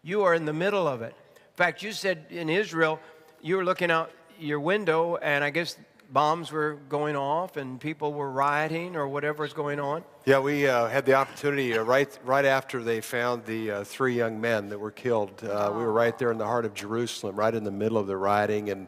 You are in the middle of it. In fact, you said in Israel, you were looking out your window, and I guess bombs were going off and people were rioting or whatever is going on. Yeah, we had the opportunity right after they found the 3 young men that were killed. We were right there in the heart of Jerusalem, right in the middle of the rioting, and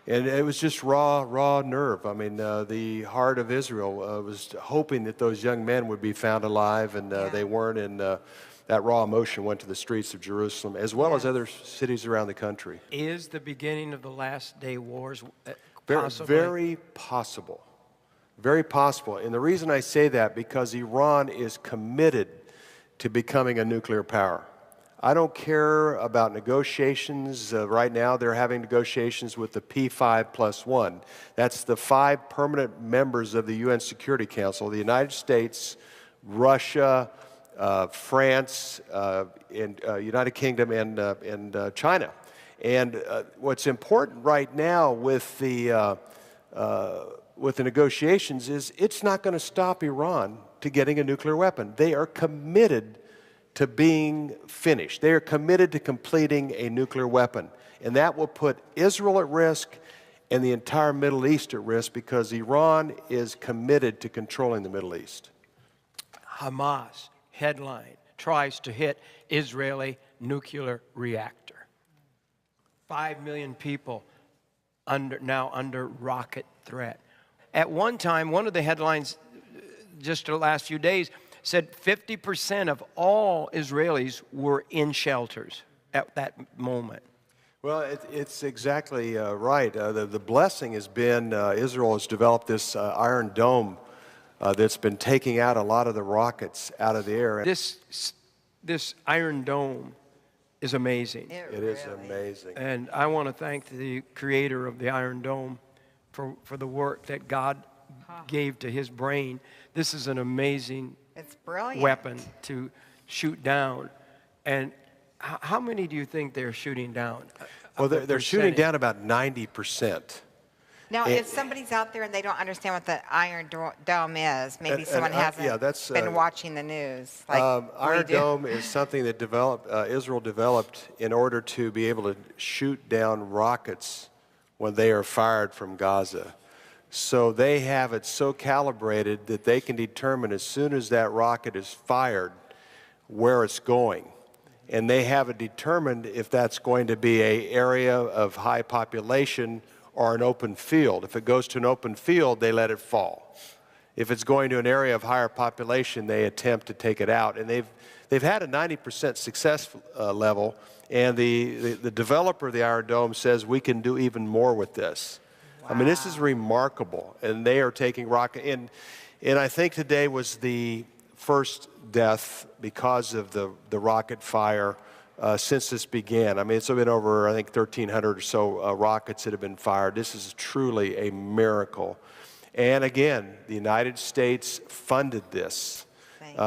it was just raw nerve. I mean, the heart of Israel was hoping that those young men would be found alive, and they weren't. And that raw emotion went to the streets of Jerusalem, as well as other cities around the country. Is the beginning of the last day wars possibly? Very possible. Very possible. And the reason I say that, because Iran is committed to becoming a nuclear power. I don't care about negotiations. Right now, they're having negotiations with the P5+1. That's the 5 permanent members of the UN Security Council: the United States, Russia, France, and United Kingdom, and China. And what's important right now with the negotiations is it's not going to stop Iran to getting a nuclear weapon. They are committed to being finished. They are committed to completing a nuclear weapon. And that will put Israel at risk and the entire Middle East at risk, because Iran is committed to controlling the Middle East. Hamas, headline, tries to hit Israeli nuclear reactor. 5 million people now under rocket threat. At one time, one of the headlines just the last few days said 50% of all Israelis were in shelters at that moment. Well, it's exactly right. The blessing has been Israel has developed this Iron Dome that's been taking out a lot of the rockets out of the air. This Iron Dome is amazing. It is amazing. And I want to thank the creator of the Iron Dome for the work that God gave to his brain. This is an amazing weapon to shoot down. And how many do you think they're shooting down? Well, they're shooting down about 90%. Now, if somebody's out there and they don't understand what the Iron Dome is, maybe someone hasn't been watching the news. Like Iron Dome is something that Israel developed in order to be able to shoot down rockets when they are fired from Gaza. So they have it so calibrated that they can determine as soon as that rocket is fired where it's going. And they have it determined if that's going to be an area of high population or an open field. If it goes to an open field, they let it fall. If it's going to an area of higher population, they attempt to take it out. And they've had a 90% success level, and the developer of the Iron Dome says we can do even more with this. Wow. I mean, this is remarkable, and they are taking rocket. And I think today was the first death because of the rocket fire since this began. I mean, it's been over, I think, 1,300 or so rockets that have been fired. This is truly a miracle. And again, the United States funded this. You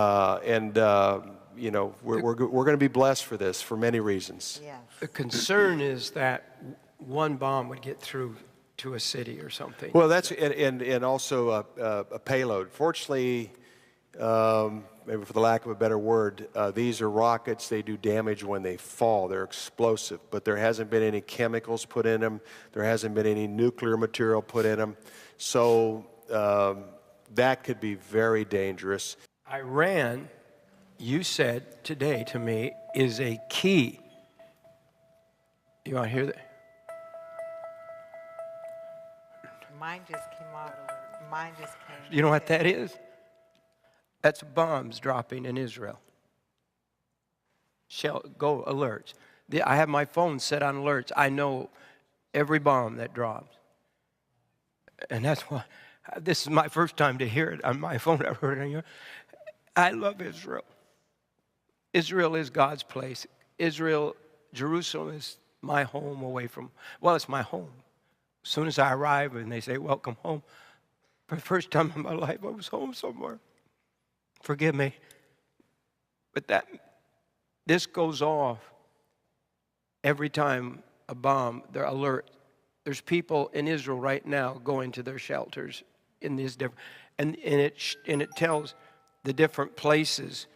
know, we're going to be blessed for this for many reasons. Yeah. The concern is that one bomb would get through to a city or something. Well, that's, and also a payload. Fortunately, maybe for the lack of a better word, these are rockets. They do damage when they fall. They're explosive, but there hasn't been any chemicals put in them. There hasn't been any nuclear material put in them. So that could be very dangerous. Iran, you said today to me, is a key. You want to hear that? Mine just came off. Mine just came. You know what that is? That's bombs dropping in Israel. Go alerts. I have my phone set on alerts. I know every bomb that drops. And that's why this is my first time to hear it on my phone. I've heard it on your. I love Israel. Israel is God's place. Jerusalem is my home away from, well, it's my home. As soon as I arrive and they say, welcome home, for the first time in my life, I was home somewhere. Forgive me. But this goes off every time a bomb, they're alert. There's people in Israel right now going to their shelters in these different, and it tells the different places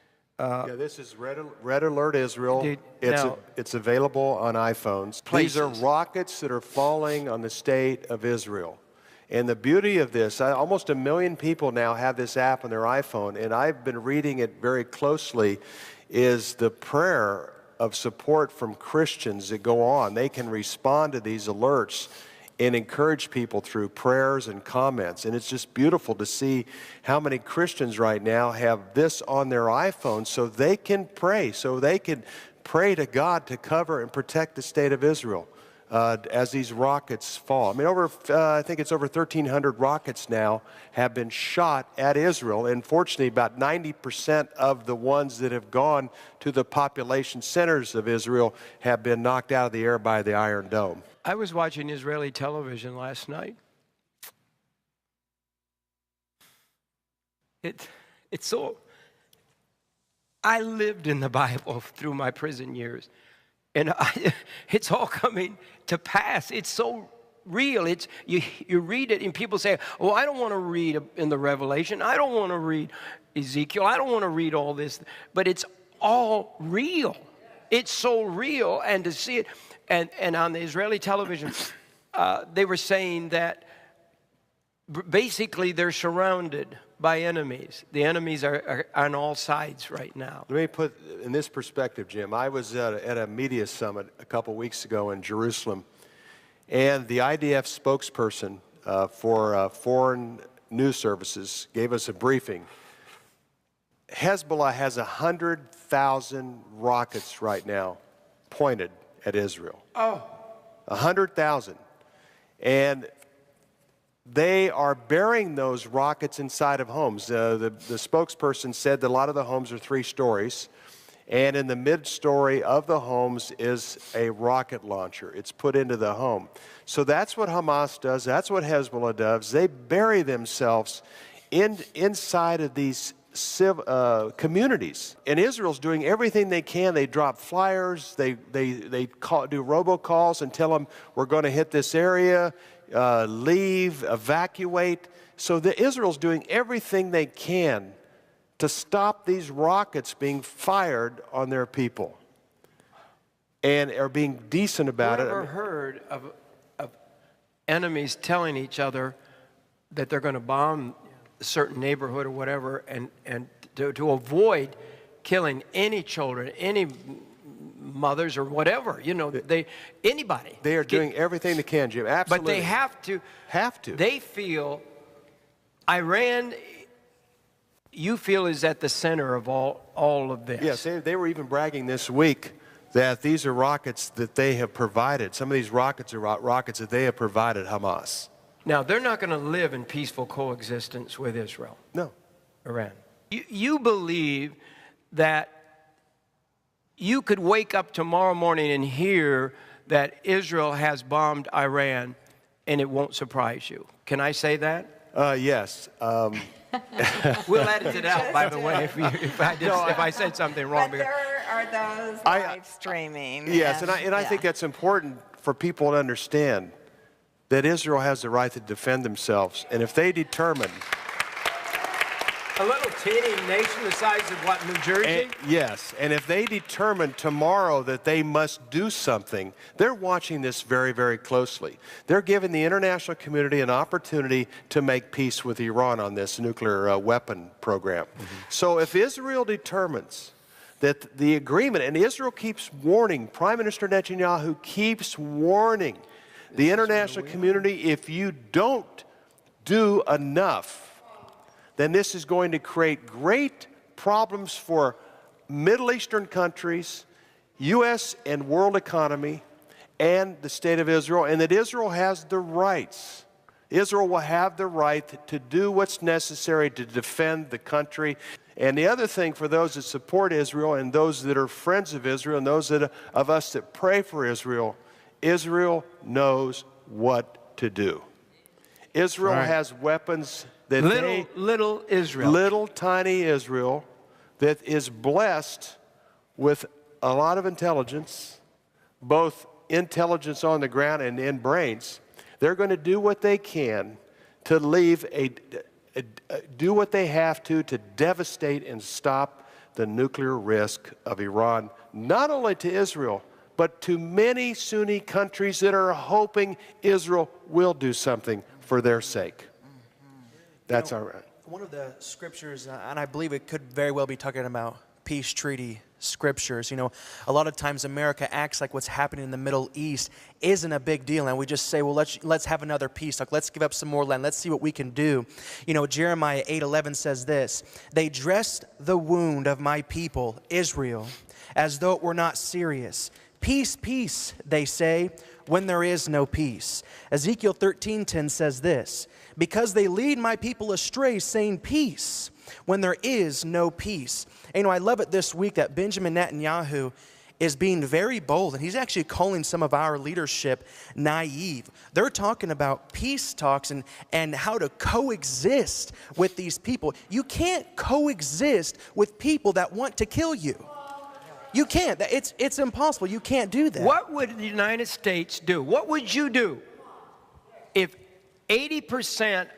Yeah, this is Red Alert Israel. Dude, It's available on iPhones. Places. These are rockets that are falling on the state of Israel. And the beauty of this, almost 1 million people now have this app on their iPhone, and I've been reading it very closely, is the prayer of support from Christians that go on. They can respond to these alerts and encourage people through prayers and comments. And it's just beautiful to see how many Christians right now have this on their iPhone so they can pray, to God to cover and protect the state of Israel as these rockets fall. I mean, I think it's over 1,300 rockets now have been shot at Israel. And fortunately, about 90% of the ones that have gone to the population centers of Israel have been knocked out of the air by the Iron Dome. I was watching Israeli television last night. It's so. I lived in the Bible through my prison years, and it's all coming to pass. It's so real. You read it, and people say, "Oh, I don't want to read in the Revelation. I don't want to read Ezekiel. I don't want to read all this." But it's all real. It's so real, and to see it. And on the Israeli television, they were saying that basically they're surrounded by enemies. The enemies are on all sides right now. Let me put in this perspective, Jim. I was at a media summit a couple weeks ago in Jerusalem, and the IDF spokesperson for foreign news services gave us a briefing. Hezbollah has 100,000 rockets right now pointed at Israel. 100,000. And they are burying those rockets inside of homes. The spokesperson said that a lot of the homes are 3 stories, and in the mid-story of the homes is a rocket launcher. It's put into the home. So that's what Hamas does. That's what Hezbollah does. They bury themselves inside of these communities. And Israel's doing everything they can. They drop flyers. They do robocalls and tell them, we're going to hit this area, leave, evacuate. So Israel's doing everything they can to stop these rockets being fired on their people and are being decent about it. Have you ever heard of enemies telling each other that they're going to bomb a certain neighborhood or whatever, and to avoid killing any children, any mothers or whatever, anybody. They are doing everything they can, Jim. Absolutely. But they have to. They feel Iran, you feel, is at the center of all of this. Yes, they were even bragging this week that these are rockets that they have provided. Some of these rockets are rockets that they have provided Hamas. Now, they're not going to live in peaceful coexistence with Israel. No. Iran. You believe that you could wake up tomorrow morning and hear that Israel has bombed Iran and it won't surprise you. Can I say that? Yes. We'll edit it out, by the way, if I said something wrong. But there are those live streaming. Yes, and I think that's important for people to understand that Israel has the right to defend themselves. And if they determine... A little teeny nation the size of what, New Jersey? Yes, and if they determine tomorrow that they must do something, they're watching this very, very closely. They're giving the international community an opportunity to make peace with Iran on this nuclear weapon program. So if Israel determines that the agreement, and Israel keeps warning, Prime Minister Netanyahu keeps warning the international community, if you don't do enough, then this is going to create great problems for Middle Eastern countries, U.S. and world economy, and the state of Israel, and that Israel has the rights. Israel will have the right to do what's necessary to defend the country. And the other thing for those that support Israel and those that are friends of Israel and those of us that pray for Israel, Israel knows what to do. Israel has weapons that little Israel, little tiny Israel, that is blessed with a lot of intelligence, both intelligence on the ground and in brains. They're going to do what they can to do what they have to devastate and stop the nuclear risk of Iran, not only to Israel, but to many Sunni countries that are hoping Israel will do something for their sake. That's all right. One of the scriptures, and I believe it could very well be talking about peace treaty scriptures. You know, a lot of times America acts like what's happening in the Middle East isn't a big deal, and we just say, well, let's have another peace talk. Let's give up some more land. Let's see what we can do. You know, Jeremiah 8:11 says this: "They dressed the wound of my people, Israel, as though it were not serious. Peace, peace, they say, when there is no peace." Ezekiel 13:10 says this: "Because they lead my people astray, saying peace, when there is no peace." And, you know, I love it this week that Benjamin Netanyahu is being very bold, and he's actually calling some of our leadership naive. They're talking about peace talks and how to coexist with these people. You can't coexist with people that want to kill you. You can't. It's impossible. You can't do that. What would the United States do? What would you do if 80%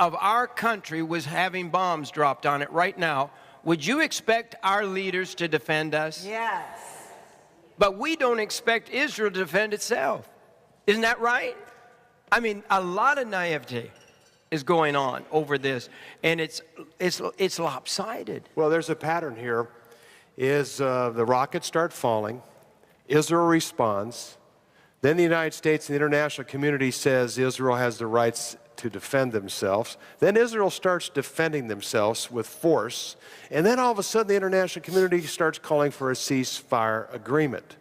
of our country was having bombs dropped on it right now? Would you expect our leaders to defend us? Yes. But we don't expect Israel to defend itself. Isn't that right? I mean, a lot of naivety is going on over this, and it's lopsided. Well, there's a pattern here. The rockets start falling, Israel responds, then the United States and the international community says Israel has the rights to defend themselves. Then Israel starts defending themselves with force, and then all of a sudden the international community starts calling for a ceasefire agreement.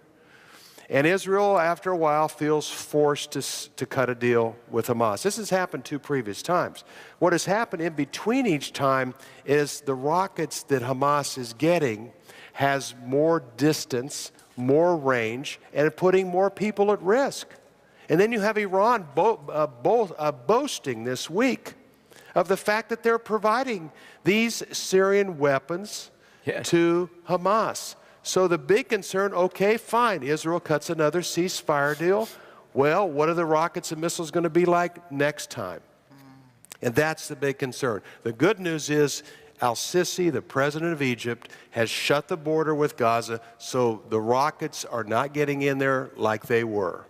And Israel, after a while, feels forced to cut a deal with Hamas. This has happened 2 previous times. What has happened in between each time is the rockets that Hamas is getting has more distance, more range, and putting more people at risk. And then you have Iran boasting this week of the fact that they're providing these Syrian weapons to Hamas. So the big concern, okay, fine, Israel cuts another ceasefire deal. Well, what are the rockets and missiles going to be like next time? And that's the big concern. The good news is Al-Sisi, the president of Egypt, has shut the border with Gaza, so the rockets are not getting in there like they were.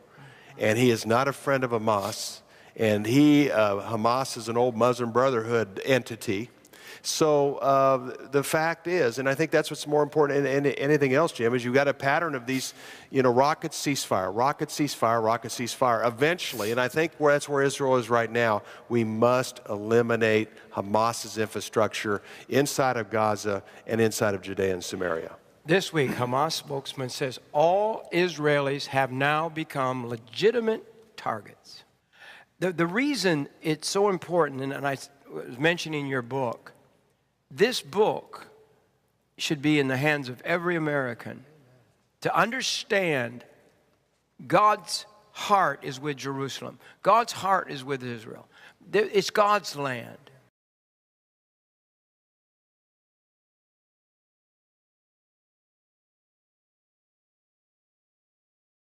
And he is not a friend of Hamas, and Hamas is an old Muslim Brotherhood entity. So the fact is, and I think that's what's more important than anything else, Jim, is you've got a pattern of these, you know, rocket ceasefire, rocket ceasefire, rocket ceasefire. Eventually, and I think that's where Israel is right now, we must eliminate Hamas's infrastructure inside of Gaza and inside of Judea and Samaria. This week, Hamas spokesman says all Israelis have now become legitimate targets. The reason it's so important, and I was mentioning your book, this book should be in the hands of every American to understand God's heart is with Jerusalem. God's heart is with Israel. It's God's land.